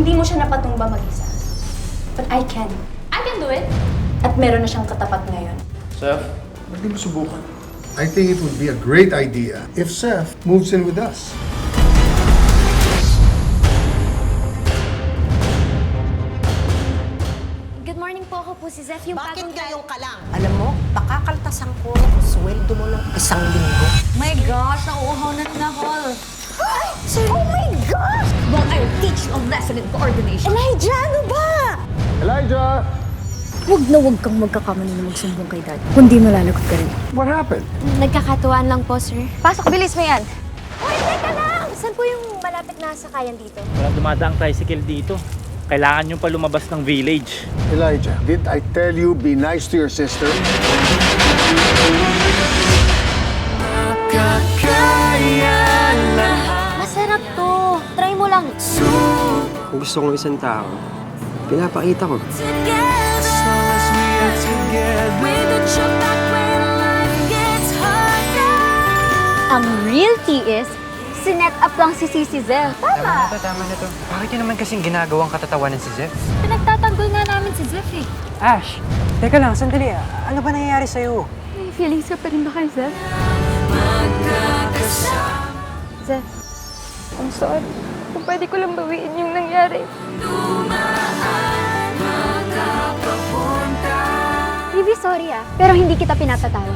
Hindi mo siya napatumba mag-isa. But I can. I can do it. At meron na siyang katapat ngayon. Seth, ba't di mo subukan? I think it would be a great idea if Seth moves in with us. Good morning po, ako po si Zeph, yung Bakit bagong ngayon ka lang? Alam mo, pakakaltasan ko ng sweldo mo ng 1 linggo. My gosh, nauuhaw na rin ako. Sir, oh my gosh! Well, I'll teach you a lesson in coordination. Elijah, ano ba? Elijah! Huwag na huwag kang magkakamali na magsumbong kay Dad. Kundi malalagot ka rin. What happened? Nagkakatuwaan lang po, sir. Pasok, bilis mo yan! Uy, teka lang! Saan po yung malapit na sakayan dito? Walang dumadaang tricycle dito. Kailangan nyo pa lumabas ng village. Elijah, did I tell you be nice to your sister? Masarap to. Try mo lang. Kung gusto kong isang tao, pinapakita ko. Ang real tea is, sinet up lang si Sisi Zeph. Tama! Tama na to. Bakit yun naman kasing ginagawang katatawanan si Zeph? Pinagtatanggol nga namin si Zeph eh. Ash, teka lang, sandali. Ano ba nangyayari sa'yo? May feelings ka pa rin ba kay Zeph? Zeph, I'm sorry. Kung pwede ko lang bawiin yung nangyari. Baby, sorry ah. Pero hindi kita pinapatawad.